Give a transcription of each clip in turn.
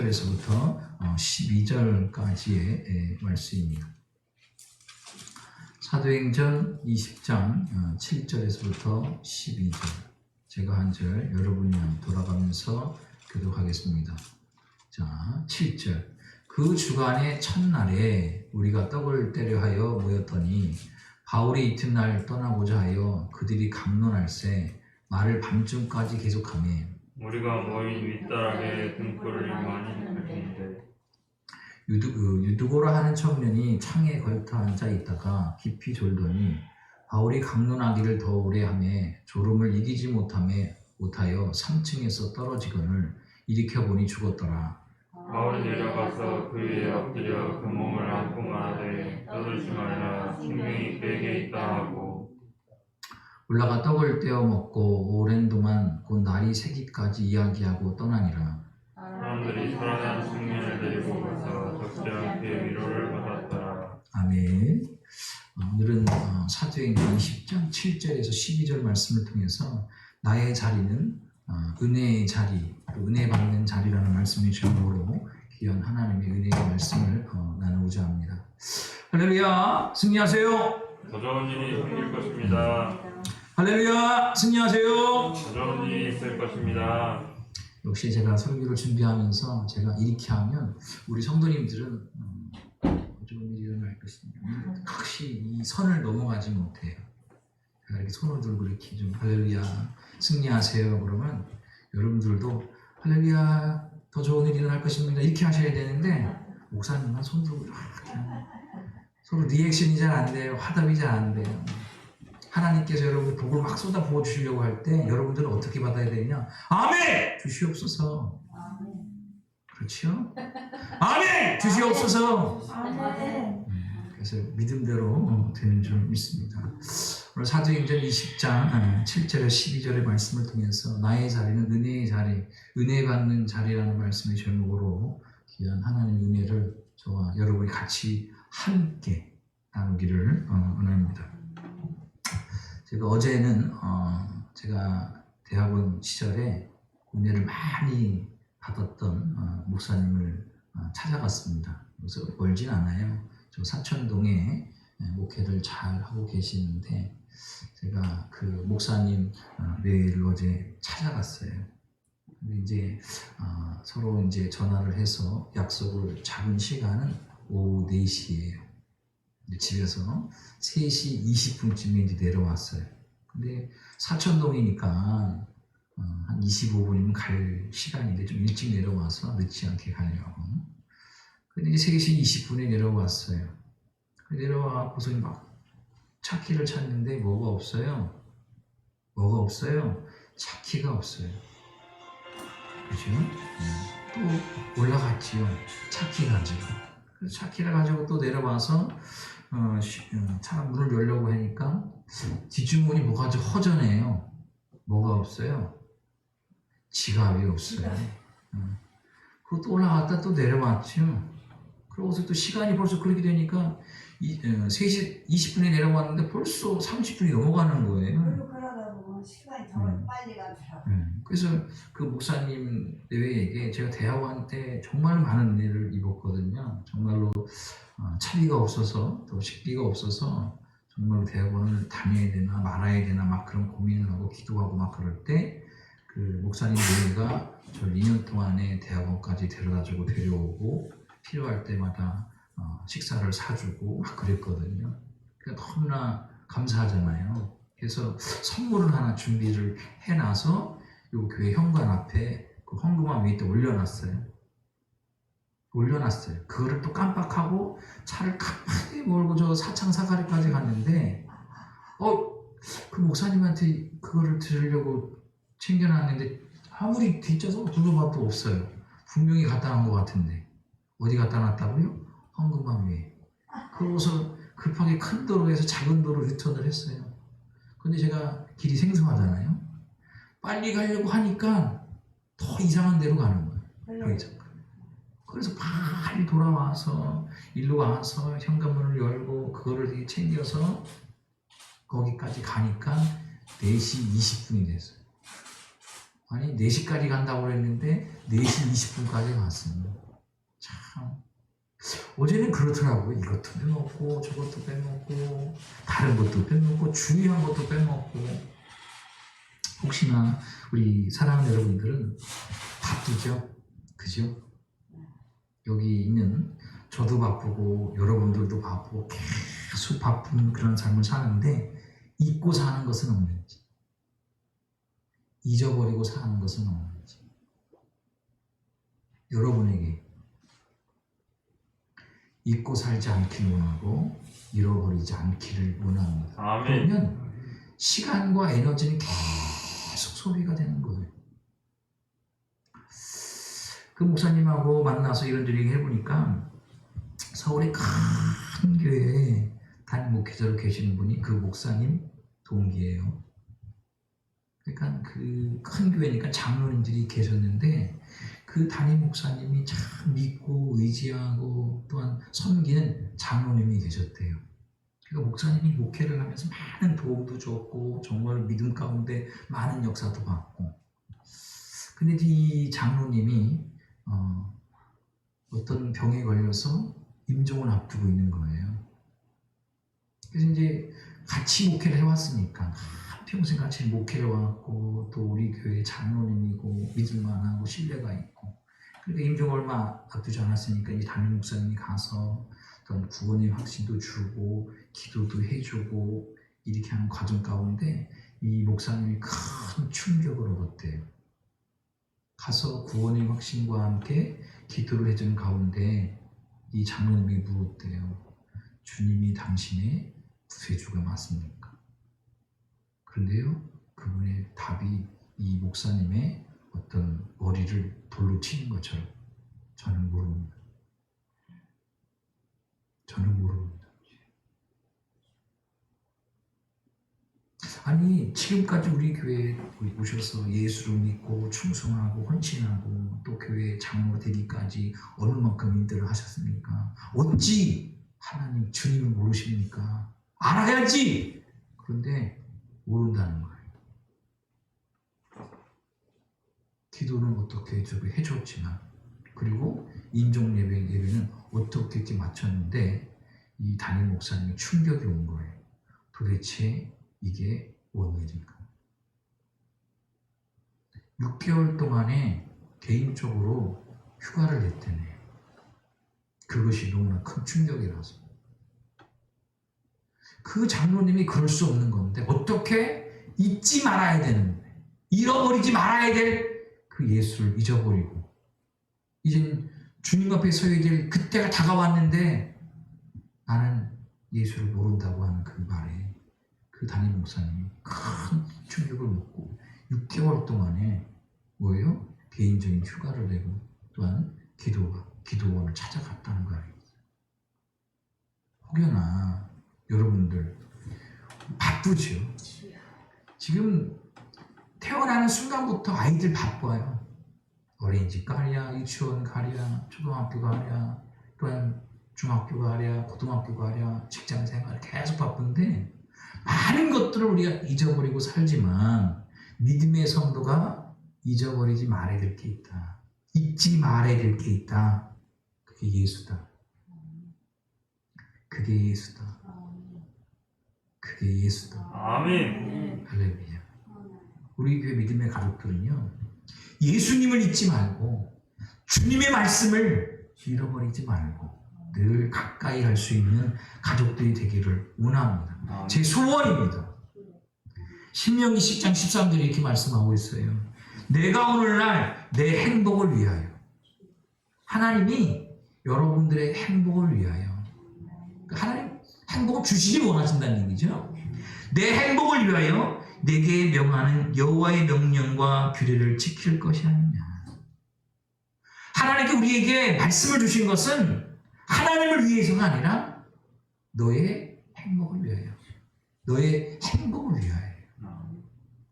10절에서부터 12절까지의 말씀입니다. 사도행전 20장 7절에서부터 12절, 제가 한 절 여러분이 돌아가면서 교독하겠습니다. 자, 7절. 그 주간의 첫날에 우리가 떡을 떼려 하여 모였더니 바울이 이튿날 떠나고자 하여 그들이 강론할세 말을 밤중까지 계속하며 우리가 모인 윗다락에 등불을 많이 펴는데 유두고라 하는 청년이 창에 걸터 앉아 있다가 깊이 졸더니 바울이 강론하기를 더 오래 하며 졸음을 이기지 못하여 3층에서 떨어지거늘 일으켜 보니 죽었더라. 바울이 내려가서 그의 엎드려 그 몸을 안고 말하되 떠들지 말라, 생명이 그에게 있다 하고 올라가 떡을 떼어 먹고 오랜 동안 곧 날이 새기까지 이야기하고 떠나니라. 사람들이 살아난 청년을 데리고 가서 적절하게 위로를 받았더라. 아멘. 오늘은 사도행전 20장 7절에서 12절 말씀을 통해서 나의 자리는 은혜의 자리, 은혜 받는 자리라는 말씀의 제목으로 귀한 하나님의 은혜의 말씀을 나누고자 합니다. 할렐루야, 승리하세요. 더 좋은 일이 생길 것입니다. 할렐루야, 승리하세요. 더 좋은 일이 있을 것입니다. 역시 제가 설교를 준비하면서 제가 이렇게 하면 우리 성도님들은 좋은 일이 일어날 것입니다. 혹시 이 선을 넘어가지 못해요. 제가 이렇게 손을 들고 이렇게 좀 할렐루야 승리하세요 그러면 여러분들도 할렐루야 더 좋은 일이 일어날 것입니다 이렇게 하셔야 되는데 목사님만 손 들고 이렇게 서로 리액션이 잘 안 돼요. 화답이 잘 안 돼요. 하나님께서 여러분 복을 막 쏟아 부어 주시려고 할 때 여러분들은 어떻게 받아야 되냐? 아멘! 주시옵소서. 그렇죠? 아멘! 주시옵소서. 그래서 믿음대로 되는 줄 믿습니다. 오늘 사도행전 20장 7절에 12절의 말씀을 통해서 나의 자리는 은혜의 자리, 은혜 받는 자리라는 말씀의 제목으로 귀한 하나님의 은혜를 저와 여러분이 같이 함께 나누기를 원합니다. 제가 어제는 제가 대학원 시절에 은혜를 많이 받았던 목사님을 찾아갔습니다. 그래서 멀진 않아요. 저 사천동에 목회를 잘 하고 계시는데 제가 그 목사님 뇌를 어제 찾아갔어요. 근데 이제 서로 이제 전화를 해서 약속을 잡은 시간은 오후 4시예요. 집에서 3시 20분쯤에 이제 내려왔어요. 근데 사천동이니까 한 25분이면 갈 시간인데 좀 일찍 내려와서 늦지 않게 가려고. 근데 이제 3시 20분에 내려왔어요. 내려와고서 막 차키를 찾는데 뭐가 없어요. 뭐가 없어요? 차키가 없어요. 그죠? 또 올라갔지요. 차키 가지고. 그래서 차키를 가지고 또 내려와서 차 문을 열려고 하니까 뒷주머니 뭐가 좀 허전해요. 뭐가 없어요? 지갑이 없어요. 그것도 올라갔다 또 내려왔죠. 그러고서 또 시간이 벌써 그렇게 되니까 3시 20분에 내려왔는데 벌써 30분이 넘어가는 거예요. 그러다 보면 시간이 정말 빨리 가더라고요. 그래서 그 목사님 내외에게 제가 대학원 때 정말 많은 은혜를 입었거든요. 정말로 차비가 없어서 또 식비가 없어서 정말로 대학원을 다녀야 되나 말아야 되나 막 그런 고민을 하고 기도하고 막 그럴 때 그 목사님 내외가 저를 2년 동안에 대학원까지 데려다주고 데려오고 필요할 때마다 식사를 사주고 막 그랬거든요. 그러니까 너무나 감사하잖아요. 그래서 선물을 하나 준비를 해놔서 요 교회 현관 앞에 그 헌금함 위에 또 올려놨어요. 그거를 또 깜빡하고 차를 가파르게 몰고 저 사창 사거리까지 갔는데 그 목사님한테 그거를 드리려고 챙겨놨는데 아무리 뒷좌석 둘러봐도 없어요. 분명히 갖다 놓은 것 같은데 어디 갖다 놨다고요? 헌금함 위에. 그러고서 급하게 큰 도로에서 작은 도로 유턴을 했어요. 근데 제가 길이 생소하잖아요. 빨리 가려고 하니까 더 이상한 데로 가는 거예요. 그래서 빨리 돌아와서 일로 와서 현관문을 열고 그거를 챙겨서 거기까지 가니까 4시 20분이 됐어요. 아니 4시까지 간다고 그랬는데 4시 20분까지 갔습니다. 참 어제는 그렇더라고요. 이것도 빼먹고 저것도 빼먹고 다른 것도 빼먹고 중요한 것도 빼먹고. 혹시나 우리 사랑하는 여러분들은 바쁘죠? 그죠? 여기 있는 저도 바쁘고 여러분들도 바쁘고 계속 바쁜 그런 삶을 사는데 잊고 사는 것은 없는지, 잊어버리고 사는 것은 없는지, 여러분에게 잊고 살지 않기를 원하고 잃어버리지 않기를 원합니다. 아멘. 그러면 시간과 에너지는 계속 소비가 되는 거예요. 그 목사님하고 만나서 이런저런 얘기 해보니까 서울의 큰 교회에 담임 목회자로 계시는 분이 그 목사님 동기예요. 그러니까 그 큰 교회니까 장로님들이 계셨는데 그 담임 목사님이 참 믿고 의지하고 또한 섬기는 장로님이 계셨대요. 그러니까 목사님이 목회를 하면서 많은 도움도 줬고 정말 믿음 가운데 많은 역사도 받고. 근데 이 장로님이 어떤 병에 걸려서 임종을 앞두고 있는 거예요. 그래서 이제 같이 목회를 해왔으니까 평생 같이 목회를 해왔고 또 우리 교회 장로님이고 믿을만하고 신뢰가 있고, 그러니까 임종 얼마 앞두지 않았으니까 이 담임 목사님이 가서 어떤 구원의 확신도 주고 기도도 해주고 이렇게 하는 과정 가운데 이 목사님이 큰 충격을 얻었대요. 가서 구원의 확신과 함께 기도를 해주는 가운데 이 장로님이 물었대요. 주님이 당신의 구세주가 맞습니까? 그런데요, 그분의 답이 이 목사님의 어떤 머리를 돌로 치는 것처럼 저는 모릅니다. 저는 모릅니다. 아니 지금까지 우리 교회에 오셔서 예수를 믿고 충성하고 헌신하고 또 교회 장로가 되기까지 어느 만큼 인도를 하셨습니까? 어찌 하나님 주님을 모르십니까? 알아야지! 그런데 모른다는 거예요. 기도는 어떻게 해줬지만, 그리고 인종 예배는 어떻게 이렇게 맞췄는데 이 담임 목사님이 충격이 온 거예요. 도대체 이게 뭔 일인가? 6개월 동안에 개인적으로 휴가를 냈대네. 그것이 너무나 큰 충격이라서. 그 장로님이 그럴 수 없는 건데 어떻게 잊지 말아야 되는, 잃어버리지 말아야 될 그 예수를 잊어버리고 이젠 주님 앞에 서야 될 그때가 다가왔는데 나는 예수를 모른다고 하는 그 말에 그 담임 목사님이 큰 충격을 먹고 6개월 동안에 뭐예요? 개인적인 휴가를 내고 또한 기도원을 찾아갔다는 거예요. 혹여나 여러분들 바쁘죠? 지금 태어나는 순간부터 아이들 바빠요. 어린이집 가랴, 유치원 가랴, 초등학교 가랴, 또한 중학교 가랴, 고등학교 가랴, 직장생활 계속 바쁜데 많은 것들을 우리가 잊어버리고 살지만 믿음의 성도가 잊어버리지 말아야 될 게 있다. 잊지 말아야 될 게 있다. 그게 예수다. 그게 예수다. 그게 예수다. 아멘. 할렐루야. 우리 교회 믿음의 가족들은요, 예수님을 잊지 말고 주님의 말씀을 잃어버리지 말고 늘 가까이 할 수 있는 가족들이 되기를 원합니다. 제 소원입니다. 신명기 10장 13절에 이렇게 말씀하고 있어요. 내가 오늘날 내 행복을 위하여, 하나님이 여러분들의 행복을 위하여, 하나님 행복을 주시기 원하신다는 얘기죠. 내 행복을 위하여 내게 명하는 여호와의 명령과 규례를 지킬 것이 아니냐. 하나님께 우리에게 말씀을 주신 것은 하나님을 위해서가 아니라 너의 행복을 위하여, 너의 행복을 위하여.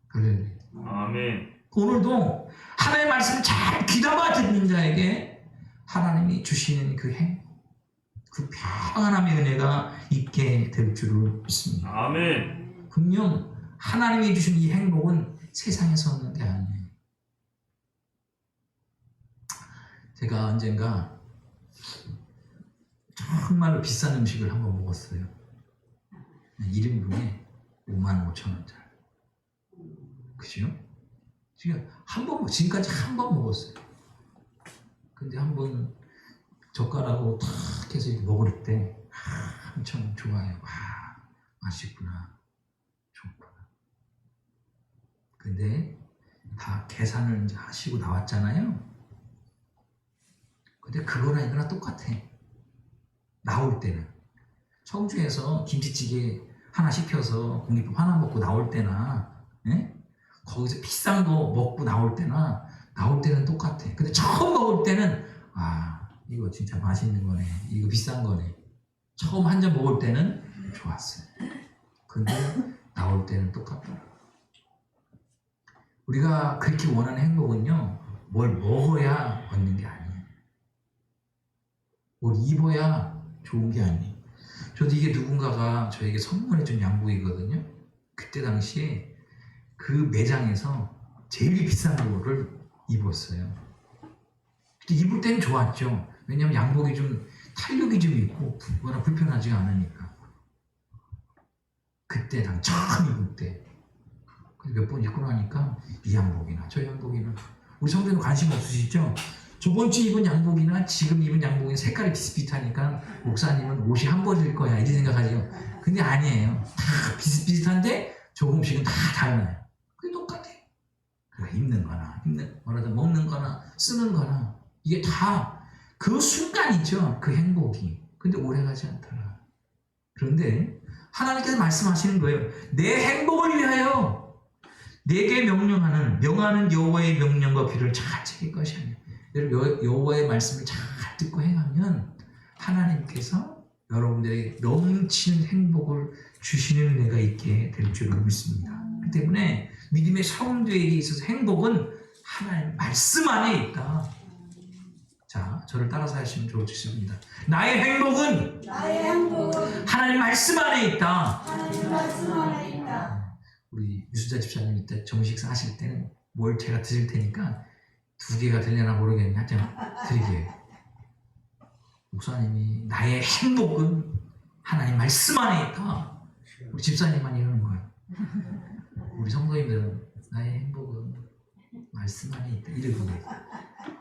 할렐루야. 아멘. 오늘도 하나님의 말씀을 잘 귀담아 듣는 자에게 하나님이 주시는 그 행복, 그 평안함의 은혜가 있게 될 줄을 믿습니다. 아멘. 분명 하나님이 주신 이 행복은 세상에서 얻는 게 아니에요. 제가 언젠가 정말로 비싼 음식을 한번 먹었어요. 1인분에 55,000원짜리. 그죠? 지금 지금까지 한 번 먹었어요. 근데 한 번 젓가락으로 탁 해서 이렇게 먹을 때 엄청 좋아요. 와, 맛있구나. 좋구나. 근데 다 계산을 이제 하시고 나왔잖아요. 근데 그거나 이거나 똑같아. 나올 때는. 청주에서 김치찌개 하나 시켜서 공깃밥 하나 먹고 나올 때나, 예? 거기서 비싼 거 먹고 나올 때는 똑같아. 근데 처음 먹을 때는, 아, 이거 진짜 맛있는 거네. 이거 비싼 거네. 처음 한 잔 먹을 때는 좋았어요. 근데 나올 때는 똑같더라. 우리가 그렇게 원하는 행복은요, 뭘 먹어야 얻는 게 아니에요. 뭘 입어야 좋은 게 아니에요. 저도 이게 누군가가 저에게 선물해준 양복이거든요. 그때 당시에 그 매장에서 제일 비싼 거를 입었어요. 근데 입을 때는 좋았죠. 왜냐면 양복이 좀 탄력이 좀 있고 뭐라 불편하지가 않으니까. 그때 난 처음 입을 때 몇 번 입고 나니까 이 양복이나 저 양복이나, 우리 성도님 관심 없으시죠? 저번 주 입은 양복이나 지금 입은 양복이 색깔이 비슷비슷하니까 목사님은 옷이 한 벌일 거야 이렇게 생각하죠. 근데 아니에요. 다 비슷비슷한데 조금씩은 다 달라요. 그게 똑같아. 그러니까 입는 거나 먹는 거나 쓰는 거나 이게 다 그 순간이죠. 그 행복이. 근데 오래가지 않더라. 그런데 하나님께서 말씀하시는 거예요. 내 행복을 위하여 내게 명하는 여호와의 명령과 귀를 잘 챙길 것이 아니야. 여호와의 말씀을 잘 듣고 행하면 하나님께서 여러분들에게 넘치는 행복을 주시는 은혜가 있게 될 줄을 믿습니다. 그렇기 때문에 믿음의 성도에게 있어서 행복은 하나님 말씀 안에 있다. 자, 저를 따라서 하시면 좋으십니다. 나의 행복은 하나님 말씀 안에 있다. 우리 유수자 집사님 이때 정식사 하실 때는 뭘 제가 드릴 테니까 2개가 되려나 모르겠네. 하여튼 드리게요. 목사님이 나의 행복은 하나님 말씀 안에 있다. 우리 집사님만 이러는 거예요. 우리 성도님들은 나의 행복은 말씀 안에 있다. 이러거든요.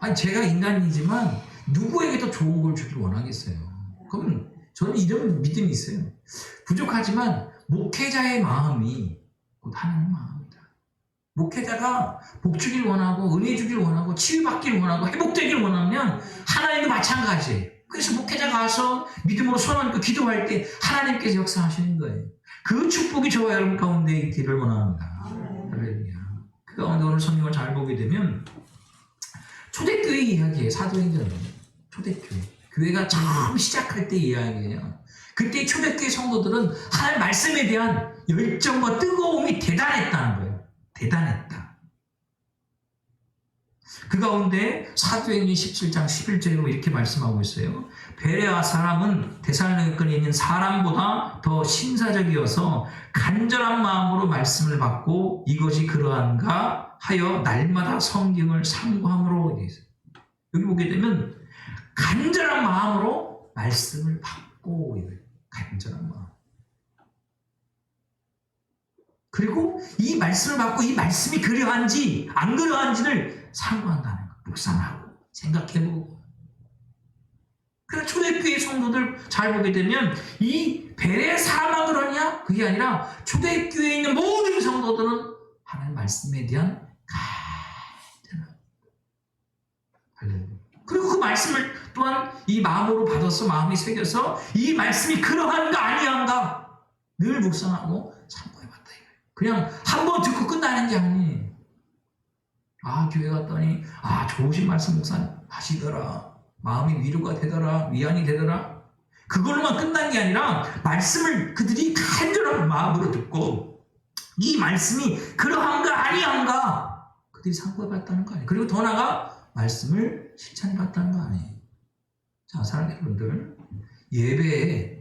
아니, 제가 인간이지만 누구에게도 좋은 걸 주길 원하겠어요. 그럼 저는 이런 믿음이 있어요. 부족하지만 목회자의 마음이 곧 하나님 마음이다. 목회자가 복 주길 원하고 은혜 주길 원하고 치유받길 원하고 회복되길 원하면 하나님도 마찬가지예요. 그래서 목회자가 가서 믿음으로 손 얹고 기도할 때 하나님께서 역사하시는 거예요. 그 축복이 저와 여러분 가운데 있기를 원합니다. 할렐루야. 그 가운데 오늘 성경을 잘 보게 되면 초대교회 이야기예요. 사도행전. 초대교회. 교회가 처음 시작할 때 이야기예요. 그때 초대교회 성도들은 하나님 말씀에 대한 열정과 뜨거움이 대단했다는 거예요. 대단했다. 그 가운데 사도행전 17장 11절로 이렇게 말씀하고 있어요. 베레아 사람은 데살로니가에 있는 사람보다 더 신사적이어서 간절한 마음으로 말씀을 받고 이것이 그러한가 하여 날마다 성경을 상고함으로 되어 있어요. 여기 보게 되면 간절한 마음으로 말씀을 받고 있는 간절한 마음. 그리고 이 말씀을 받고 이 말씀이 그러한지 안 그러한지를 상고한다는 거. 묵상하고 생각해보고. 그래서 초대교회 성도들 잘 보게 되면 이 베레아 사람만 그러냐? 그게 아니라 초대교회에 있는 모든 성도들은 하나님 말씀에 대한 간절한. 그리고 그 말씀을 또한 이 마음으로 받아서 마음이 새겨서 이 말씀이 그러한가 아니한가 늘 묵상하고 참고해봤다. 그냥 한 번 듣고 끝나는 게 아니에요. 아, 교회 갔더니 아, 좋으신 말씀 목사님 하시더라. 마음이 위로가 되더라. 위안이 되더라. 그걸로만 끝난 게 아니라 말씀을 그들이 간절한 마음으로 듣고 이 말씀이 그러한가 아니한가 그들이 상고해봤다는 거 아니에요. 그리고 더 나아가 말씀을 실천해봤다는 거 아니에요. 자, 사랑하는 여러분들, 예배의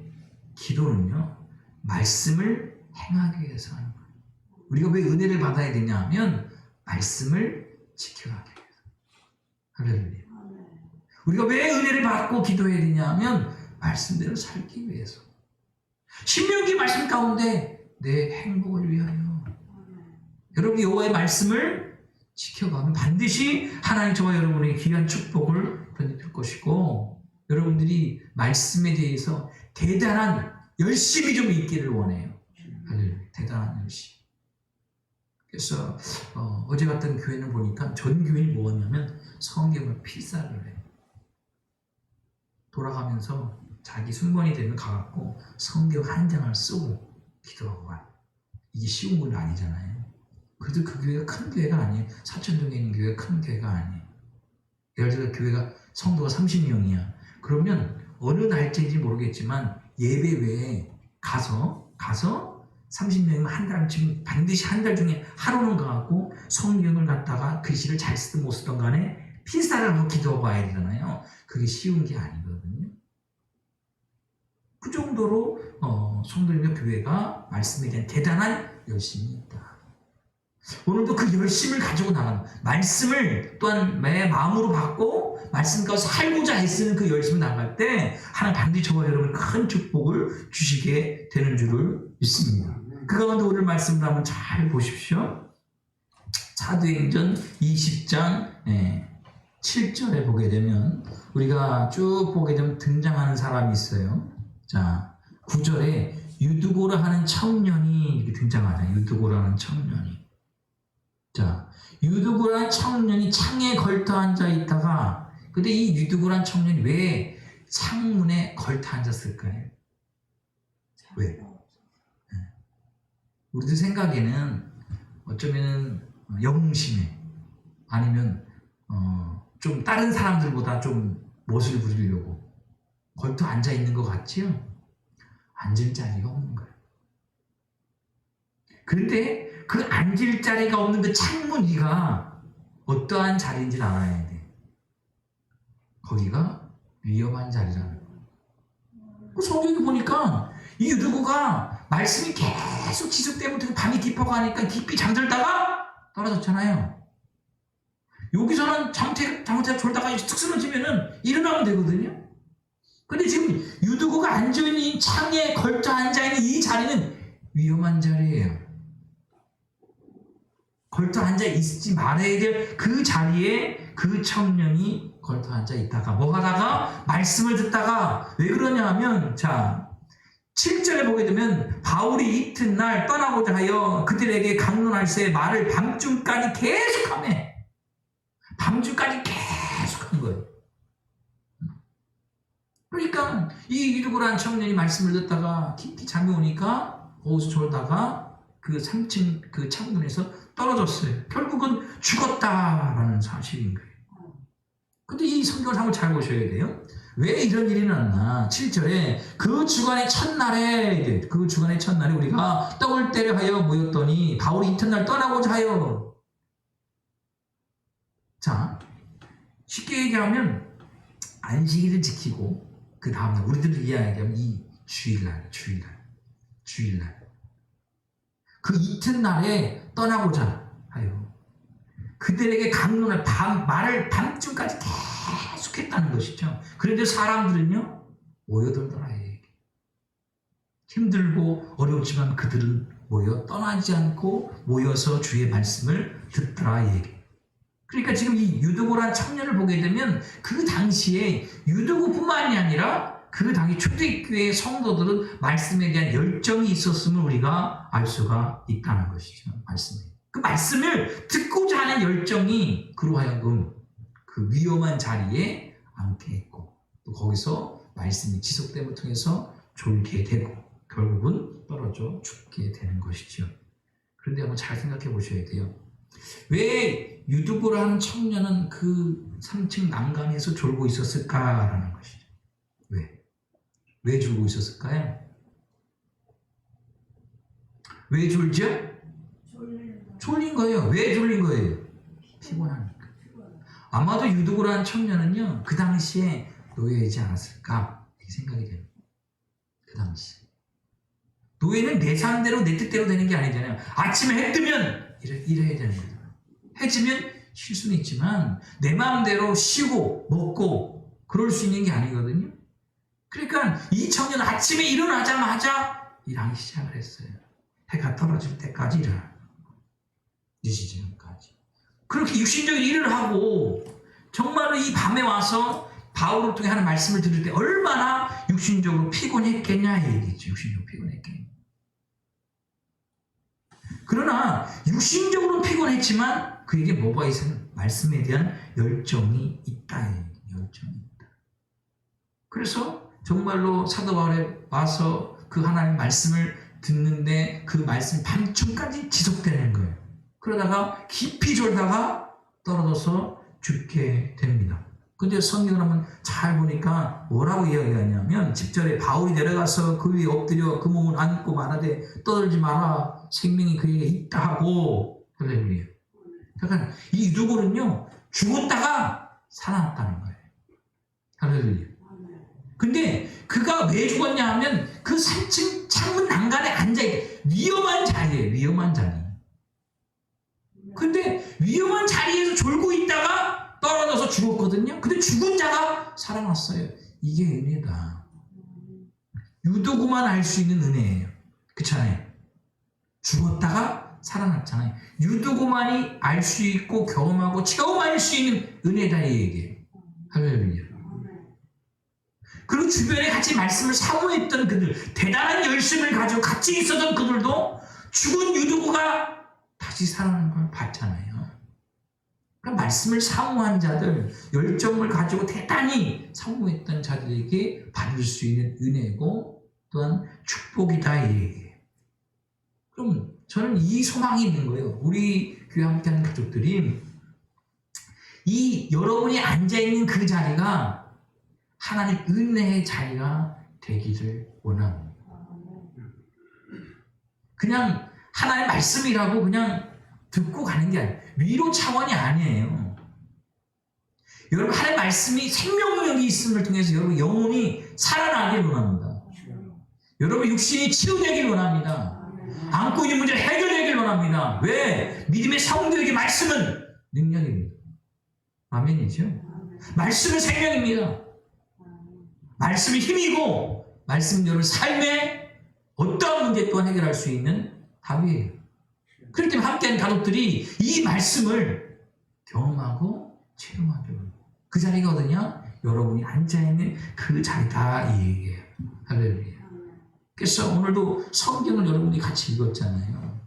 기도는요 말씀을 행하기 위해서 하는 거예요. 우리가 왜 은혜를 받아야 되냐 하면 말씀을 지켜가기 위해서. 할렐루야. 우리가 왜 은혜를 받고 기도해야 되냐면 말씀대로 살기 위해서. 신명기 말씀 가운데 내 행복을 위하여. 여러분 여호와의 말씀을 지켜가면 반드시 하나님 저와 여러분에게 귀한 축복을 던질 것이고 여러분들이 말씀에 대해서 대단한 열심이 좀 있기를 원해요. 대단한 열심. 그래서 어제 갔던 교회는 보니까 전 교인이 뭐였냐면 성경을 필사를 해요. 돌아가면서 자기 순번이 되면 가갖고 성경 한 장을 쓰고 기도하고 와요. 이게 쉬운 건 아니잖아요. 그래도 그 교회가 큰 교회가 아니에요. 사천동에 있는 교회가 큰 교회가 아니에요. 예를 들어 교회가 성도가 30명이야. 그러면 어느 날짜인지 모르겠지만 예배 외에 가서 30명이면 한 달쯤 반드시 한 달 중에 하루는 가고 성경을 갖다가 글씨를 잘 쓰든 못 쓰든 간에 필사를 하고 기도하고 와야 되잖아요. 그게 쉬운 게 아니거든요. 그 정도로 성도님과 교회가 말씀에 대한 대단한 열심이 있다. 오늘도 그 열심을 가지고 나가는 말씀을 또한 내 마음으로 받고 말씀 가운데 살고자 애쓰는 그 열심을 나갈 때 하나님 반드시 저와 여러분 큰 축복을 주시게 되는 줄을 믿습니다. 그 가운데 오늘 말씀을 한번 잘 보십시오. 사도행전 20장 7절에 보게 되면 우리가 쭉 보게 되면 등장하는 사람이 있어요. 자, 9절에 유두고라 하는 청년이 이렇게 등장하잖아요. 유두고라 하는 청년이. 자, 유두고라는 청년이 창에 걸터 앉아 있다가 근데 이 유두고라는 청년이 왜 창문에 걸터 앉았을까요? 왜? 우리들 생각에는 어쩌면 영웅심에 아니면 좀 다른 사람들보다 좀 멋을 부리려고 걸터 앉아 있는 것 같지요? 앉을 자리가 없는 거예요. 그런데 그 앉을 자리가 없는 그 창문 위가 어떠한 자리인지 알아야 돼. 거기가 위험한 자리라는 거예요. 성경에 보니까 이 유두고가 말씀이 계속 지속되면 밤이 깊어가니까 깊이 잠들다가 떨어졌잖아요. 여기서는 잘못해서 졸다가 툭 쓰러지면은 일어나면 되거든요. 근데 지금 유두고가 앉아있는 창에 걸터 앉아있는 이 자리는 위험한 자리예요. 걸터 앉아 있지 말아야 될 그 자리에 그 청년이 걸터 앉아 있다가 뭐 하다가 말씀을 듣다가 왜 그러냐 하면 자 7절에 보게 되면 바울이 이튿날 떠나고자 하여 그들에게 강론할새 말을 밤중까지 계속하며 밤중까지 계속한 거예요. 그러니까 이 유두고라는 청년이 말씀을 듣다가 깊이 잠이 오니까 거기서 졸다가 그 3층 그 창문에서 떨어졌어요. 결국은 죽었다라는 사실인 거예요. 근데 이 성경을 한번 잘 보셔야 돼요. 왜 이런 일이 났나? 7절에 그 주간의 첫날에 우리가 떡을 때려 하여 모였더니 바울이 이튿날 떠나고자 하여 자 쉽게 얘기하면 안식일을 지키고 그 다음날 우리들이 이야기하면 이 주일날 그 이튿날에 떠나고자 하여 그들에게 강론을 말을 밤중까지 계속했다는 것이죠. 그런데 사람들은요 모여들더라. 힘들고 어려웠지만 그들은 모여 떠나지 않고 모여서 주의 말씀을 듣더라. 그러니까 지금 이 유두고라는 청년을 보게 되면 그 당시에 유두고뿐만이 아니라 그 당시 초대교회 성도들은 말씀에 대한 열정이 있었음을 우리가 알 수가 있다는 것이죠. 그 말씀을 듣고자 하는 열정이 그로 하여금 그 위험한 자리에 앉게 했고 또 거기서 말씀이 지속됨을 통해서 졸게 되고 결국은 떨어져 죽게 되는 것이죠. 그런데 한번 잘 생각해 보셔야 돼요. 왜 유두고라는 청년은 그 3층 난간에서 졸고 있었을까라는 것이죠. 왜 졸고 있었을까요? 왜 졸죠? 졸린 거예요. 왜 졸린 거예요? 피곤하니까. 아마도 유두고라는 청년은요 그 당시에 노예이지 않았을까 이렇게 생각이 돼요. 그 당시 노예는 내 삶대로 내 뜻대로 되는 게 아니잖아요. 아침에 해 뜨면 일해야 되는 거잖아요. 해 지면 쉴 수는 있지만 내 마음대로 쉬고 먹고 그럴 수 있는 게 아니거든요. 그러니까 이 청년은 아침에 일어나자마자 일하기 시작을 했어요. 해가 떨어질 때까지 일어나. 늦시지금까지. 그렇게 육신적인 일을 하고 정말로 이 밤에 와서 바울을 통해 하는 말씀을 들을 때 얼마나 육신적으로 피곤했겠냐 이 얘기죠. 육신적으로 피곤했겠냐. 그러나 육신적으로 피곤했지만 그에게 뭐가 있어요? 말씀에 대한 열정이 있다. 열정이 있다. 그래서 정말로 사도 바울에 와서 그 하나님의 말씀을 듣는데 그 말씀이 밤중까지 지속되는 거예요. 그러다가 깊이 졸다가 떨어져서 죽게 됩니다. 근데 성경을 한번 잘 보니까 뭐라고 이야기하냐면 10절에 바울이 내려가서 그 위에 엎드려 그 몸을 안고 말하되 떠들지 마라 생명이 그에게 있다 하고. 할렐루야. 그러니까 이 누구는요 죽었다가 살아났다는 거예요. 할렐루야. 근데 그가 왜 죽었냐 하면 그 3층 창문 난간에 앉아있대. 위험한 자리예요. 위험한 자리. 근데 위험한 자리에서 졸고 있다가 떨어져서 죽었거든요. 근데 죽은 자가 살아났어요. 이게 은혜다. 유도구만 알 수 있는 은혜예요. 그렇잖아요. 죽었다가 살아났잖아요. 유도구만이 알 수 있고 경험하고 체험할 수 있는 은혜다 이 얘기예요. 할렐루야. 그리고 주변에 같이 말씀을 사모했던 그들, 대단한 열심을 가지고 같이 있었던 그들도 죽은 유도구가 다시 살아나는 걸 봤잖아요. 그러니까 말씀을 사모한 자들, 열정을 가지고 대단히 사모했던 자들에게 받을 수 있는 은혜고 또한 축복이다 이 얘기예요. 그럼 저는 이 소망이 있는 거예요. 우리 교회 함께하는 가족들이 이 여러분이 앉아있는 그 자리가 하나님 은혜의 자리가 되기를 원합니다. 그냥 하나님의 말씀이라고 그냥 듣고 가는 게 아니에요. 위로 차원이 아니에요. 여러분 하나님의 말씀이 생명력이 있음을 통해서 여러분 영혼이 살아나길 원합니다. 여러분 육신이 치유되길 원합니다. 안고 있는 문제를 해결되길 원합니다. 왜? 믿음의 성도에게 말씀은 능력입니다. 아멘이죠? 말씀은 생명입니다. 말씀이 힘이고 말씀은 여러분 삶의 어떠한 문제 또한 해결할 수 있는 답이에요. 그렇기 때문에 함께하는 가족들이 이 말씀을 경험하고 체험하죠. 그 자리가 어디냐? 여러분이 앉아있는 그 자리다 이 얘기예요. 할렐루야. 그래서 오늘도 성경을 여러분이 같이 읽었잖아요.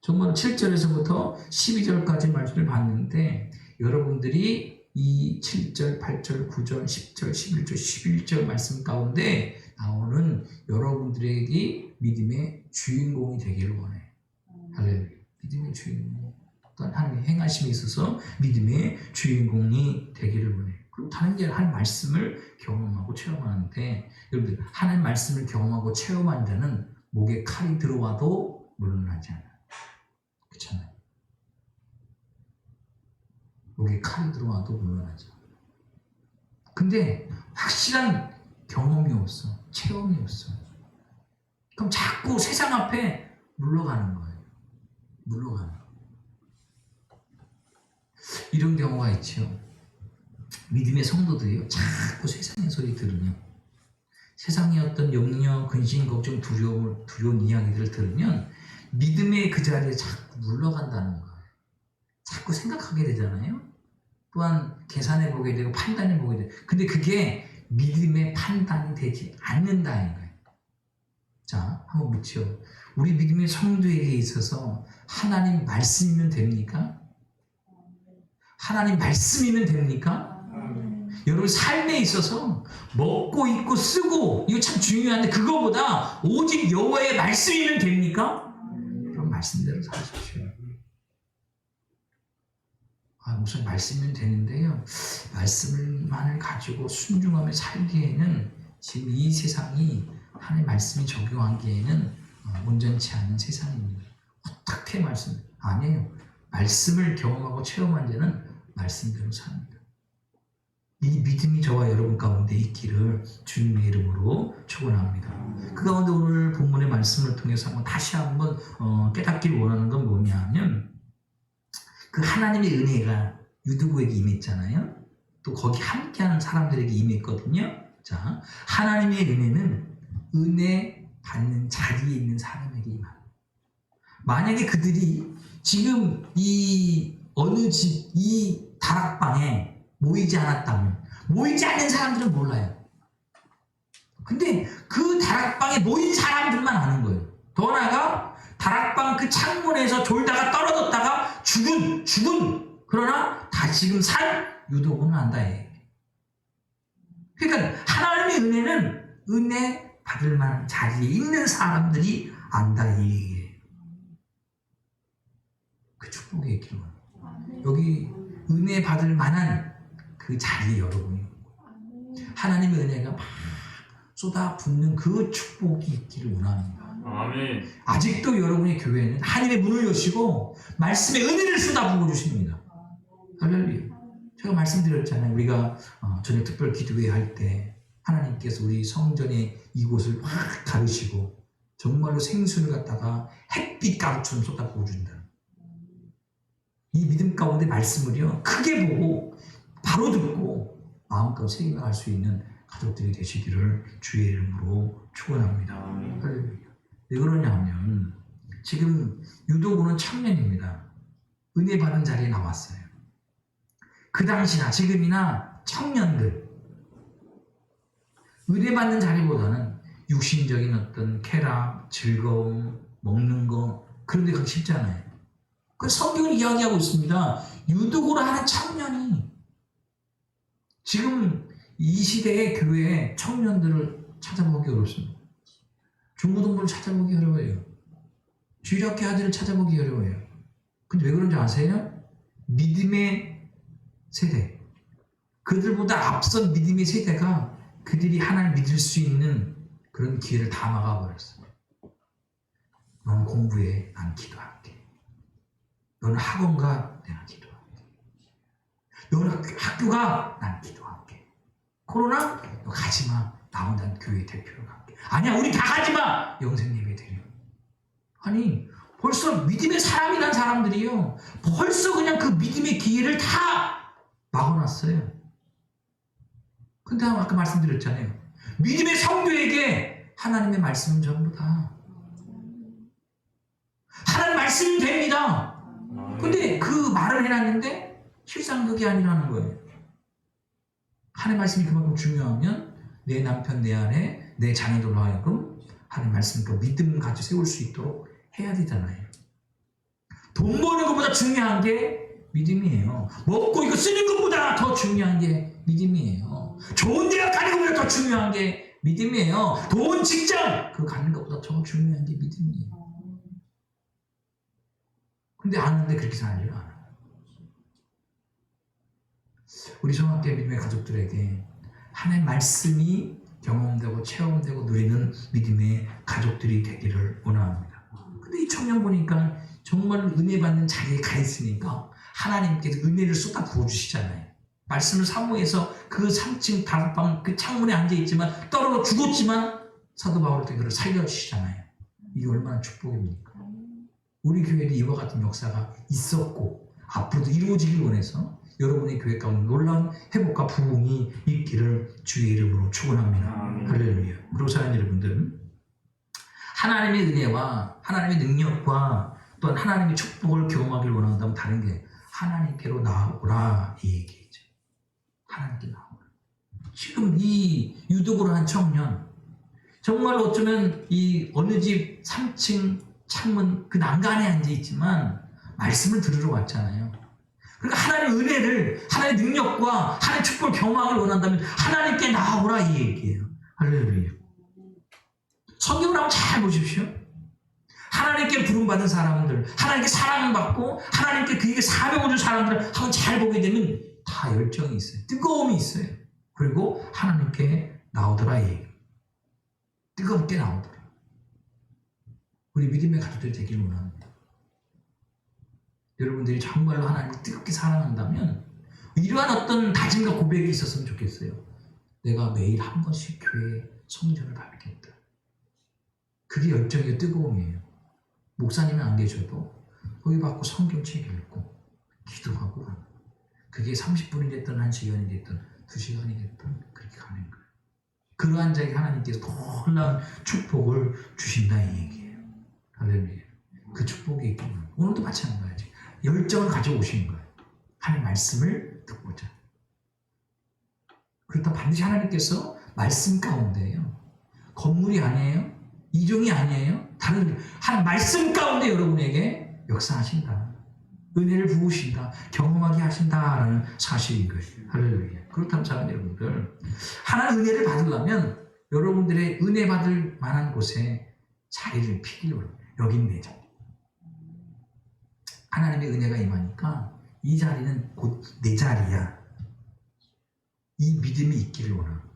정말 7절에서부터 12절까지 말씀을 봤는데 여러분들이 이 7절, 8절, 9절, 10절, 11절, 11절 말씀 가운데 나오는 여러분들에게 믿음의 주인공이 되기를 원해요. 할렐루야. 믿음의 주인공. 또한 하나님의 행하심에 있어서 믿음의 주인공이 되기를 원해요. 그리고 다른 게 하나님 말씀을 경험하고 체험하는데 여러분들 하나님 말씀을 경험하고 체험한 자는 목에 칼이 들어와도 물러나지 않아요. 그렇잖아요. 목에 칼이 들어와도 물러나지 않아요. 근데 확실한 경험이 없어. 체험이 없어. 그럼 자꾸 세상 앞에 물러가는 거예요. 물러가는 거예요. 이런 경우가 있죠. 믿음의 성도들이요. 자꾸 세상의 소리 들으면 세상의 어떤 염려, 근심, 걱정, 두려운 이야기들을 들으면 믿음의 그 자리에 자꾸 물러간다는 거예요. 자꾸 생각하게 되잖아요. 또한 계산해보게 되고 판단해보게 되고 근데 그게 믿음의 판단이 되지 않는다는 거예요. 자, 한번 묻죠. 우리 믿음의 성도에게 있어서 하나님 말씀이면 됩니까? 하나님 말씀이면 됩니까? 여러분 삶에 있어서 먹고 입고 쓰고 이거 참 중요한데 그거보다 오직 여호와의 말씀이면 됩니까? 그럼 말씀대로 사십시오. 무슨 말씀이면 되는데요. 말씀만을 가지고 순종하며 살기에는 지금 이 세상이 하나님의 말씀이 적용하기에는 온전치 않은 세상입니다. 어떻게 말씀? 아니에요. 말씀을 경험하고 체험한 자는 말씀대로 삽니다. 이 믿음이 저와 여러분 가운데 있기를 주님의 이름으로 축원합니다. 그 가운데 오늘 본문의 말씀을 통해서 다시 한번 깨닫기를 원하는 건 뭐냐 하면 그 하나님의 은혜가 유두부에게 임했잖아요. 또 거기 함께하는 사람들에게 임했거든요. 자, 하나님의 은혜는 은혜 받는 자리에 있는 사람에게 임합니다. 만약에 그들이 지금 이 어느 집, 이 다락방에 모이지 않았다면, 모이지 않는 사람들은 몰라요. 근데 그 다락방에 모인 사람들만 아는 거예요. 더 나아가 다락방 그 창문에서 졸다가 떨어졌다가 죽은 그러나 다시금 산 유도군은 안다. 그러니까 하나님의 은혜는 은혜 받을 만한 자리에 있는 사람들이 안다 이 얘기예요. 그 축복의 기로 여기 은혜 받을 만한 그 자리에 여러분이 하나님의 은혜가 막 쏟아붓는 그 축복이 있기를 원합니다. 아멘. 아직도 여러분의 교회는 하나님의 문을 여시고 말씀의 은혜를 쏟아부어 주십니다. 할렐루야. 제가 말씀드렸잖아요. 우리가 저녁 특별 기도회 할 때 하나님께서 우리 성전의 이곳을 확 가르시고 정말로 생수를 갖다가 햇빛 가루처럼 쏟아부어 준다. 이 믿음 가운데 말씀을요 크게 보고 바로 듣고 마음껏 새겨갈 수 있는 가족들이 되시기를 주의 이름으로 축원합니다. 할렐루야. 왜 그러냐면 지금 유도군은 청년입니다. 은혜 받은 자리에 나왔어요. 그 당시나 지금이나 청년들 은혜 받는 자리보다는 육신적인 어떤 쾌락, 즐거움, 먹는 거 그런 데 가기 쉽잖아요. 그 성경은 이야기하고 있습니다. 유독으로 하는 청년이 지금 이 시대의 교회에 청년들을 찾아보기 어렵습니다. 중고등부를 찾아보기 어려워요. 주일학교 아들을 찾아보기 어려워요. 근데 왜 그런지 아세요? 믿음의 세대. 그들보다 앞선 믿음의 세대가 그들이 하나님을 믿을 수 있는 그런 기회를 다 막아버렸어요. 넌 공부해, 난 기도할게. 너는 학원 가, 내가 기도할게. 너는 학교가, 난 기도할게. 코로나? 너 가지마. 나 혼자 교회 대표로 갈게. 아니야, 우리 다 가지마. 영생 예배 드려. 아니, 벌써 믿음의 사람이란 사람들이요. 벌써 그냥 그 믿음의 기회를 다 막아놨어요. 근데 아까 말씀드렸잖아요. 믿음의 성도에게 하나님의 말씀은 전부 다. 하나님 말씀이 됩니다. 근데 그 말을 해놨는데 실상 그게 아니라는 거예요. 하나님 말씀이 그만큼 중요하면 내 남편, 내 아내, 내 자녀들로 하여금 하나님 말씀으로 믿음 가지고 세울 수 있도록 해야 되잖아요. 돈 버는 것보다 중요한 게 믿음이에요. 먹고 이거 쓰는 것보다 더 중요한 게 믿음이에요. 좋은 대학 가는 것보다 더 중요한 게 믿음이에요. 돈, 직장 그거 가는 것보다 더 중요한 게 믿음이에요. 근데 아는데 그렇게 살지를 않아요. 우리 성학계 믿음의 가족들에게 하나님의 말씀이 경험되고 체험되고 누리는 믿음의 가족들이 되기를 원합니다. 근데 이 청년 보니까 정말 은혜 받는 자리에 가 있으니까 하나님께서 은혜를 쏟아 부어주시잖아요. 말씀을 사모해서 그 3층 다락방 그 창문에 앉아있지만 떨어져 죽었지만 사도 바울한테 그걸 살려주시잖아요. 이게 얼마나 축복입니까? 우리 교회도 이와 같은 역사가 있었고 앞으로도 이루어지길 원해서 여러분의 교회 가운데 놀라운 회복과 부흥이 있기를 주의 이름으로 축원합니다. 할렐루야. 그리고 사랑하는 여러분들, 하나님의 은혜와 하나님의 능력과 또한 하나님의 축복을 경험하길 원한다면 다른 게 하나님께로 나오라 이 얘기죠. 하나님께 나오라. 지금 이 유독으로 한 청년 정말 어쩌면 이 어느 집 3층 창문 그 난간에 앉아있지만 말씀을 들으러 왔잖아요. 그러니까 하나님의 은혜를 하나님의 능력과 하나님의 축복을 경험하길 원한다면 하나님께 나오라 이 얘기예요. 할렐루야. 성경을 한번 잘 보십시오. 하나님께 부름받은 사람들, 하나님께 사랑받고 하나님께 그에게 사명을 준 사람들을 한번 잘 보게 되면 다 열정이 있어요. 뜨거움이 있어요. 그리고 하나님께 나오더라 이 얘기. 뜨겁게 나오더라. 우리 믿음의 가족들이 되길 원합니다. 여러분들이 정말로 하나님을 뜨겁게 사랑한다면 이러한 어떤 다짐과 고백이 있었으면 좋겠어요. 내가 매일 한 번씩 교회 성전을 밟겠다. 그게 열정이고 뜨거움이에요. 목사님은 안 계셔도 거기 받고 성경책 읽고 기도하고 그게 30분이 됐든 1시간이 됐든 2시간이 됐든 그렇게 가는 거예요. 그러한 자에게 하나님께서 놀라운 축복을 주신다 이 얘기예요. 할렐루야. 그 축복이 있고 오늘도 마찬가지. 열정을 가져오시는 거예요. 하나님 말씀을 듣고자. 그렇다 반드시 하나님께서 말씀 가운데요. 건물이 아니에요. 이종이 아니에요. 다른 한 말씀 가운데 여러분에게 역사하신다. 은혜를 부으신다. 경험하게 하신다라는 사실인 거예요. 할렐루야. 그렇다면 사랑하는 여러분들, 하나님 은혜를 받으려면 여러분들의 은혜 받을 만한 곳에 자리를 피기로 여긴 내 자리. 하나님의 은혜가 임하니까 이 자리는 곧 내 자리야. 이 믿음이 있기를 원합니다.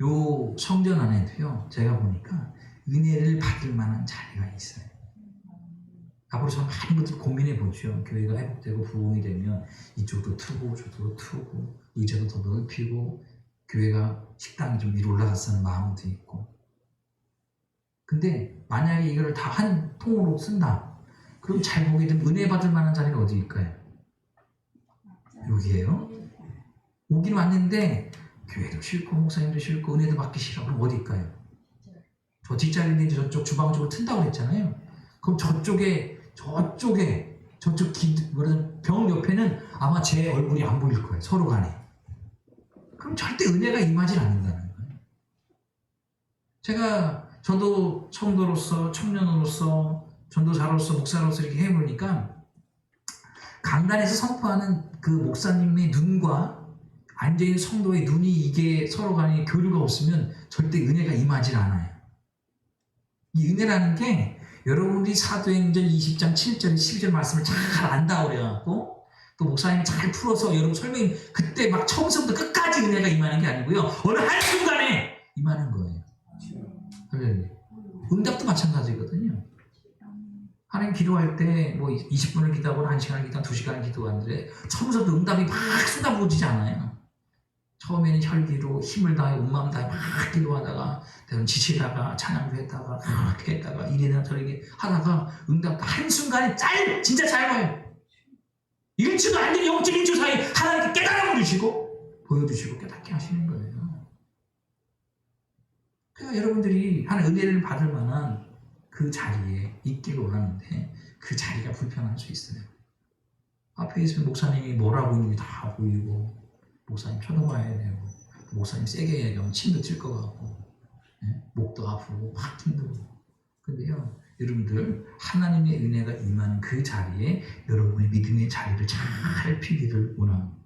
요 성전 안에도요, 제가 보니까 은혜를 받을 만한 자리가 있어요. 앞으로 저는 많은 것들 고민해 보죠. 교회가 회복되고 부흥이 되면 이쪽도 트고 저쪽도 트고 의자도 더 넓히고 교회가 식당이 좀 위로 올라갔다는 마음도 있고. 근데 만약에 이걸 다 한 통으로 쓴다. 그럼 잘 보게 되면 은혜 받을 만한 자리가 어디일까요? 여기에요. 오긴 왔는데 교회도 싫고 목사님도 싫고 은혜도 받기 싫어. 그럼 어디일까요? 저 뒷자리인데 이제 저쪽 주방 쪽으로 튼다고 그랬잖아요. 그럼 저쪽 병 옆에는 아마 제 얼굴이 안 보일 거예요. 서로 간에. 그럼 절대 은혜가 임하지 않는다는 거예요. 저도 성도로서, 청년으로서, 전도자로서, 목사로서 이렇게 해보니까 강단에서 선포하는 그 목사님의 눈과 앉아있는 성도의 눈이 이게 서로 간에 교류가 없으면 절대 은혜가 임하지 않아요. 이 은혜라는 게 여러분들이 사도행전 20장 7절, 12절 말씀을 잘 안다고 그래갖고 또 목사님이 잘 풀어서 여러분 설명이 그때 막 처음부터 끝까지 은혜가 임하는 게 아니고요. 어느 한순간에 임하는 거예요. 할렐루야. 응답도 마찬가지거든요. 하나님 기도할 때 뭐 20분을 기도하거나 1시간을 기도하거나 2시간을 기도하는데 처음부터 응답이 막 쏟아부어지지 않아요. 처음에는 혈기로 힘을 다해 온 마음 다해 막 기도하다가 때로는 지치다가 찬양도 했다가 막 했다가 이래나 저래게 하다가 응답 한순간에 진짜 짧아요. 1초도 안 되는 0.1초 사이 하나님께 깨달음을 주시고 보여주시고 깨닫게 하시는 거예요. 그러니까 여러분들이 하나님 은혜를 받을 만한 그 자리에 있기를 원하는데 그 자리가 불편할 수 있어요. 앞에 있으면 목사님이 뭐라고 있는지 다 보이고 목사님 쳐다봐야 되고 목사님 세게 얘기하면 침도 찔 것 같고 목도 아프고 확 힘들고. 근데요 여러분들 하나님의 은혜가 임하는 그 자리에 여러분의 믿음의 자리를 잘 피기를 원합니다.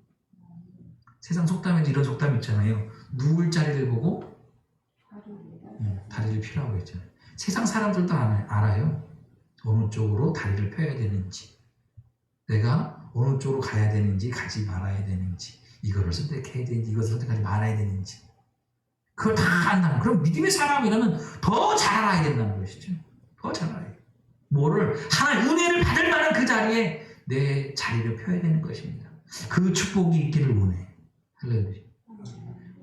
세상 속담에도 이런 속담 있잖아요. 누울 자리를 보고 다리를 펴라고 했잖아요. 세상 사람들도 알아요. 어느 쪽으로 다리를 펴야 되는지, 내가 어느 쪽으로 가야 되는지, 가지 말아야 되는지, 이거를 선택해야 되는지, 이것을 선택하지 말아야 되는지, 그걸 다 안다는. 그럼 믿음의 사람이라면 더 잘 알아야 된다는 것이죠. 더 잘 알아야 돼요. 뭐를 하나님 은혜를 받을 만한 그 자리에 내 자리를 펴야 되는 것입니다. 그 축복이 있기를 원해. 할렐루야.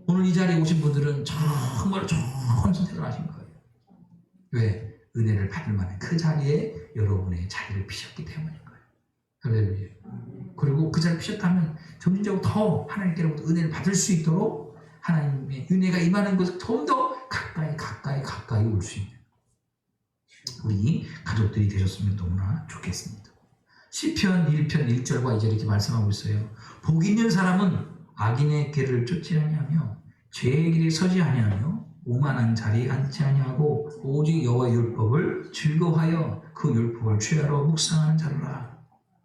오늘 이 자리에 오신 분들은 정말 좋은 선택을 하신 거예요. 왜? 은혜를 받을 만한 그 자리에 여러분의 자리를 피셨기 때문인 거예요. 할렐루야. 그리고 그 자리를 피셨다면 점진적으로 더 하나님께로부터 은혜를 받을 수 있도록 하나님의 은혜가 임하는 곳을 좀 더 가까이 올 수 있는 우리 가족들이 되셨으면 너무나 좋겠습니다. 시편 1편 1절과 2절 이렇게 말씀하고 있어요. 복 있는 사람은 악인의 길을 쫓지 아니하며 죄의 길에 서지 아니하며 오만한 자리에 앉지 아니하고 오직 여호와의 율법을 즐거워하여 그 율법을 취하러 묵상하는 자라.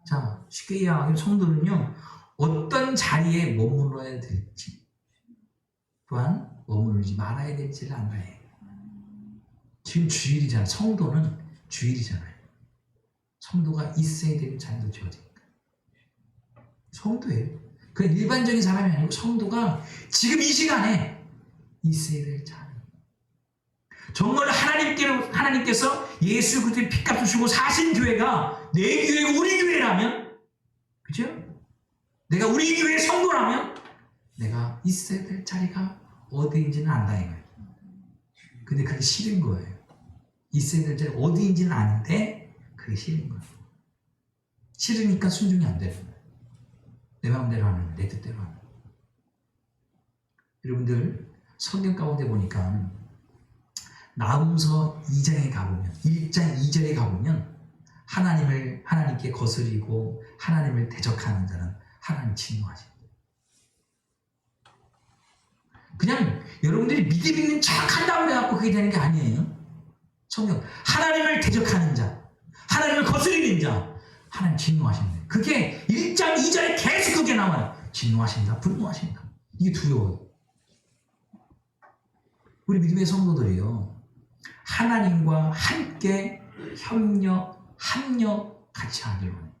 자, 쉽게 이해하면 성도는요 어떤 자리에 머물러야 될지 또한 머무르지 말아야 될지를 알아야 해요. 지금 주일이잖아요. 성도는 주일이잖아요. 성도가 있어야 되는 자리도 어디입니까? 성도예요. 그냥 일반적인 사람이 아니고 성도가 지금 이 시간에 있어야 될 자리. 정말 하나님께서 예수 그리스도의 피값 주시고 사신 교회가 내 교회가 우리 교회라면, 그죠? 내가 우리 교회의 성도라면 내가 있어야 될 자리가 어디인지는 안다 이거예요. 근데 그게 싫은 거예요. 있어야 될 자리가 어디인지는 아는데 그게 싫은 거예요. 싫으니까 순종이 안 되는 거예요. 내 마음대로 하는 거예요. 내 뜻대로 하는 거예요. 여러분들 성경 가운데 보니까 나훔서 2장에 가보면 1장 2절에 가보면 하나님께 거스리고 하나님을 대적하는 자는 하나님 진노하십니다. 그냥 여러분들이 믿음 있는 척한다고 해갖고 그게 되는 게 아니에요. 성경 하나님을 대적하는 자, 하나님을 거스리는 자, 하나님 진노하신다. 그게 1장 2절에 계속 그게 나와요. 진노하신다, 분노하신다. 이게 두려워요. 우리 믿음의 성도들이요, 하나님과 함께 협력, 합력 같이 하기로 해요.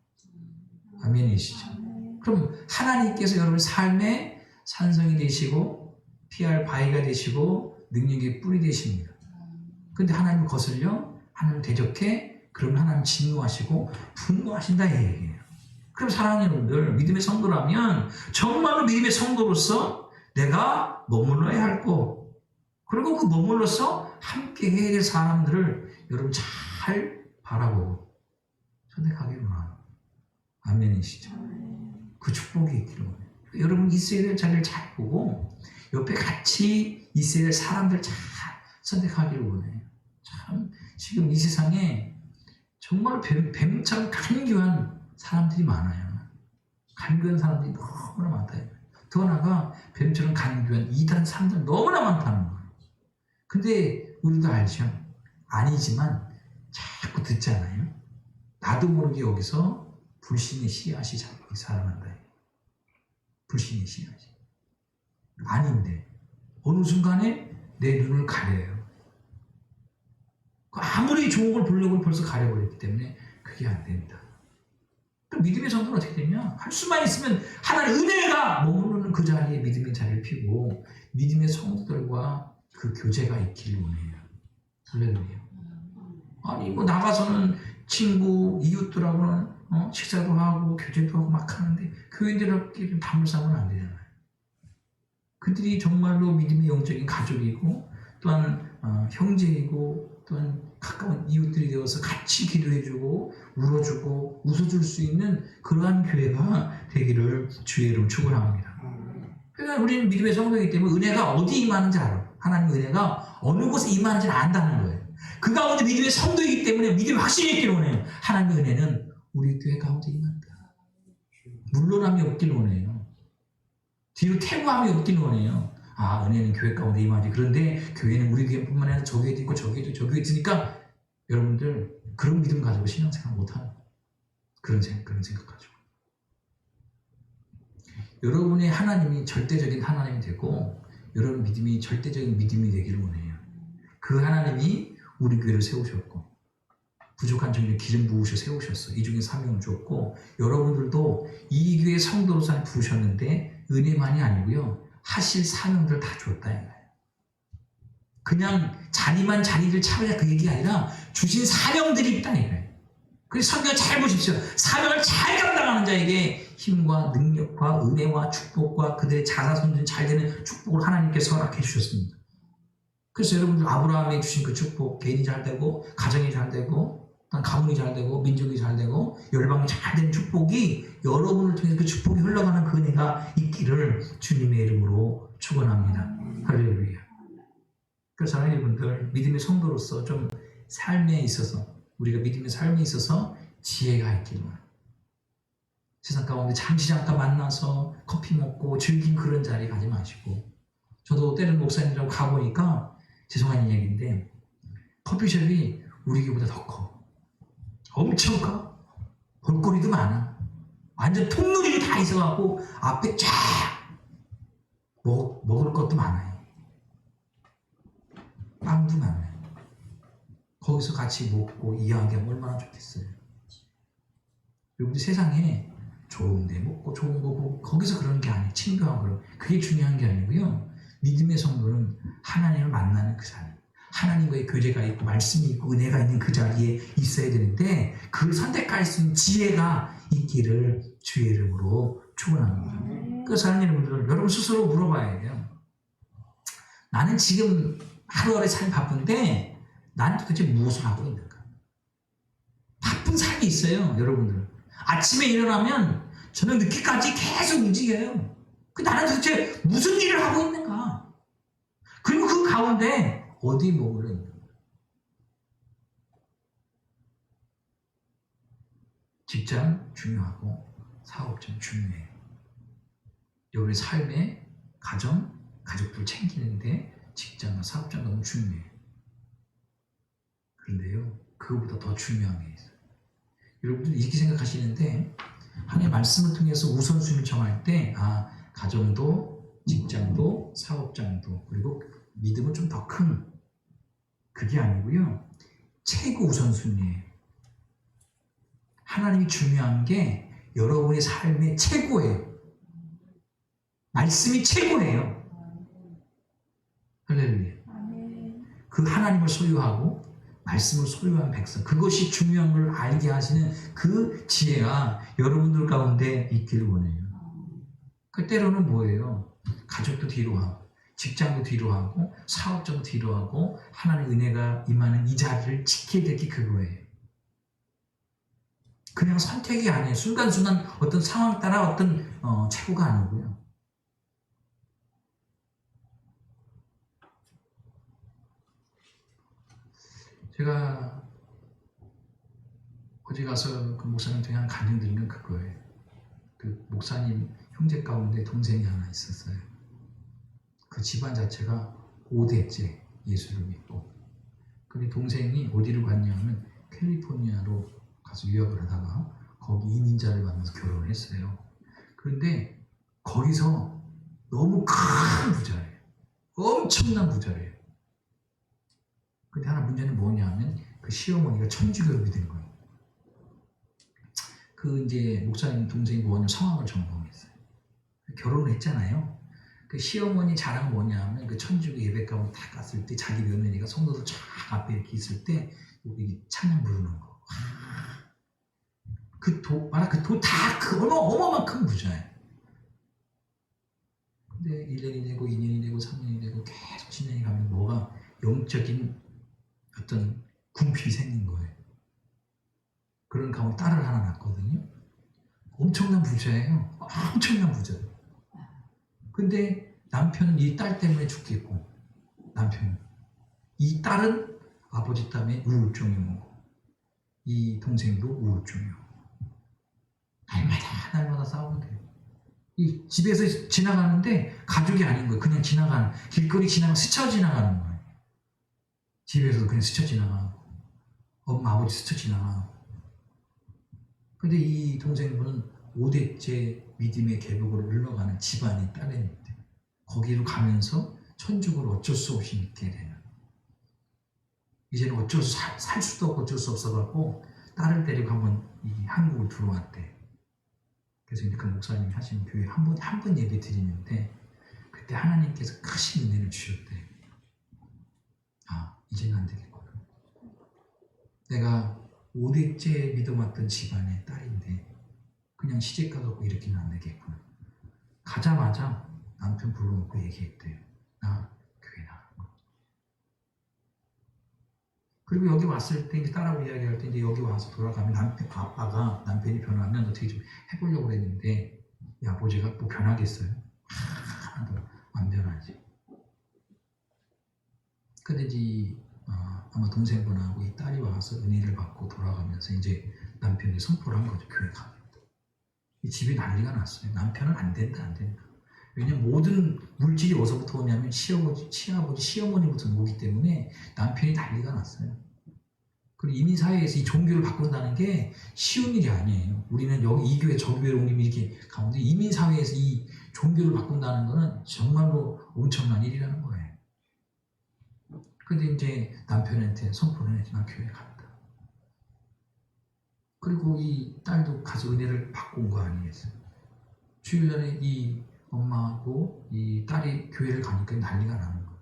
아멘이시죠? 그럼 하나님께서 여러분 삶의 산성이 되시고 피할 바위가 되시고 능력의 뿔이 되십니다. 근데 하나님을 거슬려 하나님을 대적해 그러면 하나님 진노하시고 분노하신다 이 얘기예요. 그럼 사랑하는 여러분들, 믿음의 성도라면 정말로 믿음의 성도로서 내가 머물러야 할 거, 그리고 그 머물러서 함께 해야 될 사람들을 여러분 잘 바라보고 선택하기로 합니다. 아멘이시죠? 그 축복이 있기로 해요. 여러분 있어야 될 자리를 잘 보고 옆에 같이 있어야 될 사람들 잘 선택하기를 원해요. 참 지금 이 세상에 정말 뱀처럼 간교한 사람들이 많아요. 간교한 사람들이 너무나 많다. 더 나아가 뱀처럼 간교한 2단, 3단 너무나 많다는 거예요. 근데 우리도 알죠. 아니지만 자꾸 듣잖아요. 나도 모르게 여기서 불신의 씨앗이 자꾸 살아난다. 불신의 씨앗이. 아닌데 어느 순간에 내 눈을 가려요. 아무리 좋은 걸 보려고 벌써 가려버렸기 때문에 그게 안 됩니다. 그럼 믿음의 성도는 어떻게 되냐? 할 수만 있으면 하나님의 은혜가 머무르는 그 자리에 믿음의 자리를 피고 믿음의 성도들과 그 교제가 있기를 원해요. 할렐루야. 아니 뭐 나가서는 친구, 이웃들하고는 식사도 하고 교제도 하고 막 하는데 교인들끼리 담을 싸면 안 되잖아요. 그들이 정말로 믿음의 영적인 가족이고 또한 형제이고 또한 가까운 이웃들이 되어서 같이 기도해주고 울어주고 웃어줄 수 있는 그러한 교회가 되기를 주의 이름으로 축원합니다. 그러니까 우리는 믿음의 성도이기 때문에 은혜가 어디 임하는지 알아. 하나님의 은혜가 어느 곳에 임하는지를 안다는 거예요. 그 가운데 믿음의 성도이기 때문에 믿음이 확신이 있기를 원해요. 하나님의 은혜는 우리 교회 가운데 임한다. 물러남이 없기를 원해요. 뒤로 퇴보함이 없기를 원해요. 아, 은혜는 교회 가운데 임하지. 그런데 교회는 우리 교회뿐만 아니라 저 교회도 있고 저 교회도 저 교회도 있으니까 여러분들 그런 믿음 가지고 신앙생활 못하는 그런 생각 가지고 여러분의 하나님이 절대적인 하나님이 되고 여러분 믿음이 절대적인 믿음이 되기를 원해요. 그 하나님이 우리 교회를 세우셨고 부족한 종류의 기름 부으셔 세우셨어. 이 중에 사명을 주었고 여러분들도 이 교회 성도로서 부르셨는데 은혜만이 아니고요. 하실 사명들을 다 주었다 이거예요. 그냥 자리를 차리자 그 얘기가 아니라 주신 사명들이 있다 이거예요. 그래서 성경을 잘 보십시오. 사명을 잘 감당하는 자에게 힘과 능력과 은혜와 축복과 그들의 자사손들이 잘 되는 축복을 하나님께서 허락해 주셨습니다. 그래서 여러분들 아브라함이 주신 그 축복, 개인이 잘 되고 가정이 잘 되고 가문이 잘 되고 민족이 잘 되고 열방이 잘 되는 축복이 여러분을 통해서 그 축복이 흘러가는 그 은혜가 있기를 주님의 이름으로 축원합니다. 할렐루야. 그래서 사랑하는 여러분들 믿음의 성도로서 좀 삶에 있어서 우리가 믿음의 삶에 있어서 지혜가 있기를 원합니다. 세상 가운데 잠깐 만나서 커피 먹고 즐긴 그런 자리 가지 마시고 저도 때는 목사님이라고 가보니까 죄송한 얘기인데 커피숍이 우리 교회보다 더 커. 엄청 커. 볼거리도 많아. 완전 통누리로 다 있어갖고 앞에 쫙 먹을 것도 많아요. 빵도 많아요. 거기서 같이 먹고 이야기하면 얼마나 좋겠어요. 여러분들 세상에 좋은 데 먹고 좋은 거 보고 거기서 그런 게 아니에요. 친교하고 그게 중요한 게 아니고요. 믿음의 성도는 하나님을 만나는 그 자리, 하나님과의 교제가 있고 말씀이 있고 은혜가 있는 그 자리에 있어야 되는데 그걸 선택할 수 있는 지혜가 있기를 주의 이름으로 축원합니다. 그 사랑하는 여러분들, 여러분 스스로 물어봐야 돼요. 나는 지금 하루하루 삶이 바쁜데 나는 도대체 무엇을 하고 있는가? 바쁜 삶이 있어요, 여러분들. 아침에 일어나면 저녁 늦게까지 계속 움직여요. 나는 도대체 무슨 일을 하고 있는가? 그리고 그 가운데 어디 머물러 있는가? 직장 중요하고 사업 좀 중요해요. 우리 삶의 가정, 가족들 챙기는데 직장과 사업장 너무 중요해요. 그런데요, 그거보다 더 중요한 게 있어요. 여러분들 이렇게 생각하시는데 하나님의 말씀을 통해서 우선순위를 정할 때 가정도, 직장도, 사업장도, 그리고 믿음은 좀 더 큰 그게 아니고요. 최고 우선순위예요. 하나님이 중요한 게 여러분의 삶의 최고예요. 말씀이 최고예요. 할렐루야. 그 하나님을 소유하고 말씀을 소유한 백성, 그것이 중요한 걸 알게 하시는 그 지혜가 여러분들 가운데 있기를 원해요. 그 때로는 뭐예요? 가족도 뒤로 하고 직장도 뒤로 하고 사업자도 뒤로 하고 하나님의 은혜가 임하는 이 자리를 지켜야 될 게 그거예요. 그냥 선택이 아니에요. 순간순간 어떤 상황 따라 어떤 최고가 아니고요. 제가 어제 가서 그 목사님한테 한 간증 드린 건 그거예요. 그 목사님 형제 가운데 동생이 하나 있었어요. 그 집안 자체가 5대째 예수를 믿고. 근데 동생이 어디로 갔냐면 캘리포니아로 가서 유학을 하다가 거기 이민자를 만나서 결혼을 했어요. 그런데 거기서 너무 큰 부자예요. 엄청난 부자예요. 근데 하나 문제는 뭐냐면 그 시어머니가 천주교를 믿은 거예요. 그 이제 목사님 동생이 뭐냐면 성악을 전공했어요. 결혼을 했잖아요. 그 시어머니 자랑 뭐냐면 그 천주교 예배 가운데 다 갔을 때 자기 며느리가 성도들 쫙 앞에 이렇게 있을 때 여기 찬양 부르는 거. 그 어마어마한 큰 부자예요. 근데 1년이 되고 2년이 되고 3년이 되고 계속 진행이 가면 뭐가 영적인 어떤 궁핍이 생긴 거예요. 그런 가운데 딸을 하나 낳았거든요. 엄청난 부자예요. 엄청난 부자예요. 근데 남편은 이 딸 때문에 죽겠고, 남편은. 이 딸은 아버지 때문에 우울증이 오고, 이 동생도 우울증이 오고. 날마다 싸우면 돼요. 이 집에서 지나가는데 가족이 아닌 거예요. 그냥 지나가는, 길거리 지나가면 스쳐 지나가는 거예요. 집에서도 그냥 스쳐 지나가고, 엄마, 아버지 스쳐 지나가고. 근데 이 동생분은 5대째 믿음의 계복으로 흘러가는 집안의 딸인데 거기로 가면서 천주교를 어쩔 수 없이 믿게 되는, 이제는 살 수도 없고 어쩔 수 없어갖고 딸을 데리고 한번 이 한국을 들어왔대. 그래서 이제 그 목사님이 하시는 교회 한 번 예배 드리는데 그때 하나님께서 크신 은혜를 주셨대. 이제는 안 되겠구나. 내가 5대째 믿어왔던 집안의 딸인데 그냥 시집 가갖고 이렇게는 안 되겠구나. 가자마자 남편 불러놓고 얘기했대요. 나 교회 나가는 거. 그리고 여기 왔을 때 이제 딸하고 이야기할 때 이제 여기 와서 돌아가면 아빠가 남편이 변하면 어떻게 좀 해보려고 그랬는데 이 아버지가 뭐 변하겠어요? 하나도 안 변하지. 근데 이제 아마 동생분하고 이 딸이 와서 은혜를 받고 돌아가면서 이제 남편이 선포를 한 거죠. 교회 가면. 이 집이 난리가 났어요. 남편은 안 된다. 왜냐면 모든 물질이 어디서부터 오냐면 시아버지, 시어머니부터 오기 때문에 남편이 난리가 났어요. 그리고 이민사회에서 이 종교를 바꾼다는 게 쉬운 일이 아니에요. 우리는 여기 이 교회 저 교회로 옮기면 이렇게 가운데 이민사회에서 이 종교를 바꾼다는 거는 정말로 엄청난 일이라는 거예요. 근데 이제 남편한테 선포를 해서 난 교회 간다. 그리고 이 딸도 가서 은혜를 받고 온 거 아니겠어요? 주일날에 이 엄마하고 이 딸이 교회를 가니까 난리가 나는 거예요.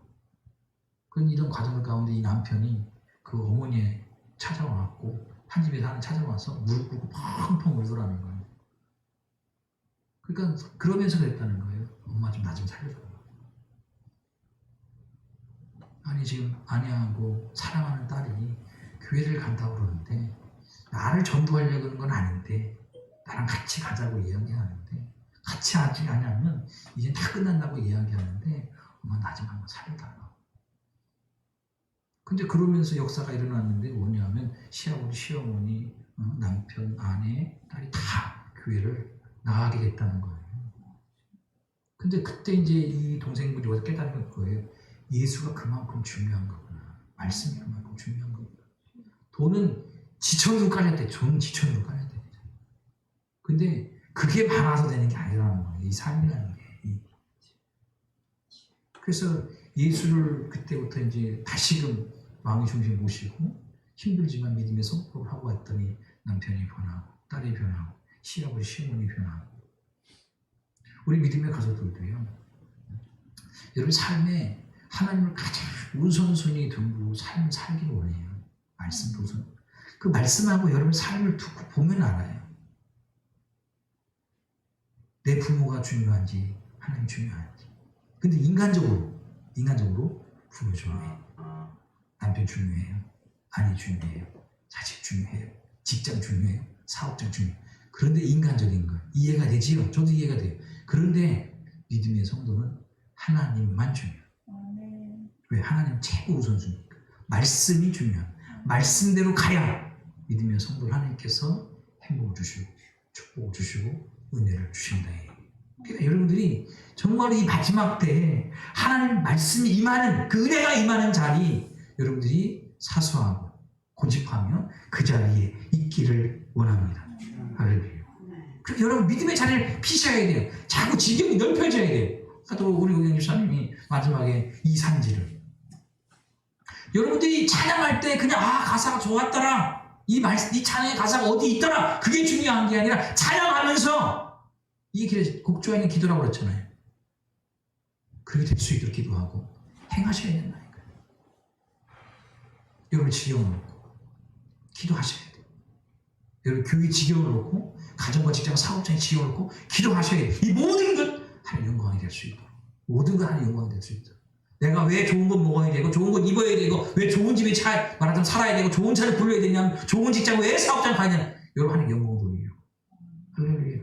그런 이런 과정 가운데 이 남편이 그 어머니에 찾아와갖고 한 집에 사는 찾아와서 무릎 꿇고 펑펑 울더라는 거예요. 그러니까 그러면서 그랬다는 거예요. 엄마 좀 나 좀 살려줘. 아니 지금 아내하고 사랑하는 딸이 교회를 간다고 그러는데 나를 전도하려고 하는 건 아닌데 나랑 같이 가자고 이야기하는데 같이 하지 않으면 이제 다 끝난다고 이야기하는데 엄마 나 좀 한번 살려달라. 근데 그러면서 역사가 일어났는데 뭐냐면 시아버지, 시어머니, 남편, 아내, 딸이 다 교회를 나가게 됐다는 거예요. 근데 그때 이제 이 동생분이 와서 깨달은 거예요. 예수가 그만큼 중요한 거구나. 말씀이 그만큼 중요한 거구나. 돈은 지천으로 깔아야 돼. 돈은 지천으로 깔아야 돼. 근데 그게 많아서 되는 게 아니라는 거예요. 이 삶이라는 게. 그래서 예수를 그때부터 이제 다시금 마음의 중심 모시고 힘들지만 믿음의 선포를 하고 왔더니 남편이 변하고 딸이 변하고 시아버지, 시어머니 변하고 우리 믿음의 가족들도요. 여러분 삶에 하나님을 가장 우선순위 두고 삶을 살기를 원해요. 말씀 우선. 그 말씀하고 여러분 삶을 두고 보면 알아요. 내 부모가 중요한지 하나님 중요한지. 근데 인간적으로 부모 중요해요. 남편 중요해요. 아내 중요해요. 자식 중요해요. 직장 중요해요. 사업장 중요해요. 그런데 인간적인 거 이해가 되지요. 저도 이해가 돼요. 그런데 믿음의 성도는 하나님만 중요해요. 왜? 하나님 최고 우선순위니까. 말씀이 중요해요. 말씀대로 가야 믿음의 성도를 하나님께서 행복을 주시고 축복을 주시고 은혜를 주신다. 그러니까 여러분들이 정말 이 마지막 때에 하나님 말씀이 임하는 그 은혜가 임하는 자리 여러분들이 사수하고 고집하며 그 자리에 있기를 원합니다. 할렐루야. 그래서 여러분 믿음의 자리를 피셔야 돼요. 자꾸 지경이 넓혀져야 돼요. 또 우리 고경 집사님이 마지막에 이 산지를 여러분들이 찬양할 때 그냥 가사가 좋았더라. 이 찬양의 가사가 어디 있더라. 그게 중요한 게 아니라 찬양하면서 이 길에 곡조하는 기도라고 그랬잖아요. 그렇게 될 수 있도록 기도하고 행하셔야 된다니까요. 여러분 지경을 놓고 기도하셔야 돼요. 여러분 교회 지경을 놓고 가정과 직장, 사업장의 지경을 놓고 기도하셔야 돼요. 이 모든 것 하나님 영광이 될 수 있도록 모든 것 하나님 영광이 될 수 있도록 내가 왜 좋은 것 먹어야 되고 좋은 것 입어야 되고 왜 좋은 집에 말하자면 살아야 되고 좋은 차를 불러야 되냐면 좋은 직장 왜 사업장 가야 되냐 여러분 하나님 영광을 돌리려고 할렐루야.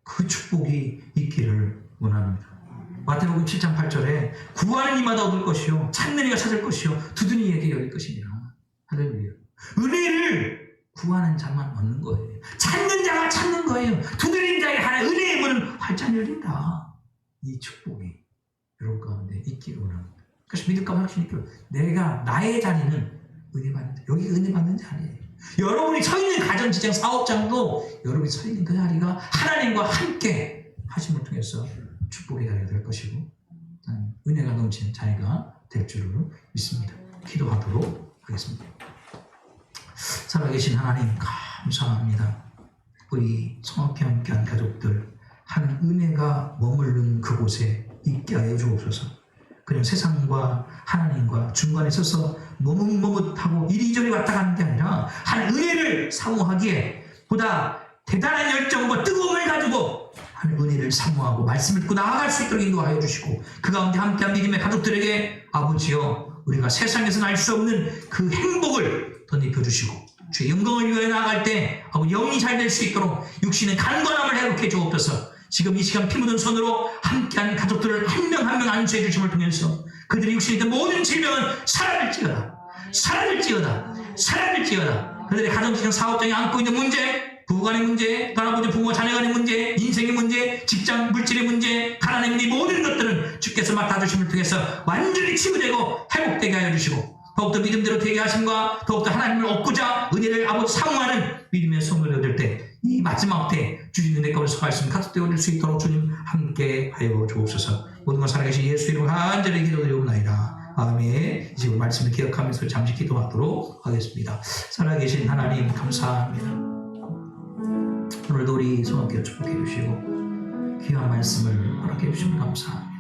그 축복이 있기를 원합니다. 마태복음 7장 8절에 구하는 이마다 얻을 것이요 찾는 이가 찾을 것이요 두드리는 이에게 열릴 것이니라. 할렐루야. 은혜를 구하는 자만 얻는 거예요. 찾는 자가 찾는 거예요. 두드리는 자에게 하나의 은혜의 문은 활짝 열린다. 이 축복이 여러분 가운데 있기를 원합니다. 그래서 믿음과 확신이 있기를 내가 나의 자리는 은혜 받는 자. 여기가 은혜 받는 자리예요. 여러분이 서 있는 가정, 직장, 사업장도 여러분이 서 있는 그 자리가 하나님과 함께 하심을 통해서 축복의 자리가 될 것이고 은혜가 넘치는 자리가 될 줄로 믿습니다. 기도하도록 하겠습니다. 살아계신 하나님 감사합니다. 우리 성악회 함께한 가족들 하는 은혜가 머무르는 그곳에 있게 하여 주옵소서. 그냥 세상과 하나님과 중간에 서서 머뭇머뭇하고 이리저리 왔다 가는 게 아니라 하나님 은혜를 사모하기에 보다 대단한 열정과 뜨거움을 가지고 하나님 은혜를 사모하고 말씀을 듣고 나아갈 수 있도록 인도하여 주시고 그 가운데 함께한 믿음의 가족들에게 아버지여 우리가 세상에서는 알 수 없는 그 행복을 덧입혀 주시고 주의 영광을 위하여 나아갈 때 아버지 영이 잘 될 수 있도록 육신의 간건함을 회복해 주옵소서. 지금 이 시간 피 묻은 손으로 함께한 가족들을 한 명 한 명 안수해 주심을 통해서 그들의 육신에 있던 모든 질병은 사라질지어다. 사라질지어다. 사라질지어다. 그들의 가정직장 사업장에 안고 있는 문제 부부간의 문제, 할아버지 부모 자녀간의 문제, 인생의 문제, 직장 물질의 문제, 가난의 문제 모든 것들은 주께서 맡아주심을 통해서 완전히 치유되고 회복되게 하여 주시고 더욱더 믿음대로 되게 하심과 더욱더 하나님을 얻고자 은혜를 아버지 사모하는 믿음의 손을 얻을 때 이 마지막 때 주시는 내 가운데 서할 수 있는 가족되어 올릴 수 있도록 주님 함께 하여 주옵소서. 모든 것 살아계신 예수 이름으로 간절히 기도드리옵나이다. 아멘. 지금 말씀을 기억하면서 잠시 기도하도록 하겠습니다. 살아계신 하나님 감사합니다. 오늘도 우리 성악교회 축복해 주시고 귀한 말씀을 허락해 주시면 감사합니다.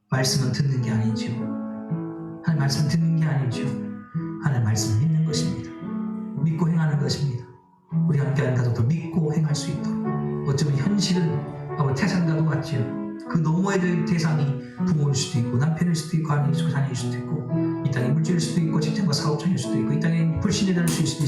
말씀은 듣는 게 아니지요. 하나님 말씀 듣는 게 아니지요. 하나님 말씀을 믿는 것입니다. 믿고 행하는 것입니다. 우리 함께하는 가족도 믿고 행할 수 있도록 어쩌면 현실은 태산과도 같지요. 그 넘어야 될 대상이 부모일 수도 있고 남편일 수도 있고 아내일 수도 있고 자녀일 수도 있고 이 땅의 물질일 수도 있고 직장과 사업장일 수도 있고 이 땅에 불신이 될 수도 있습니다.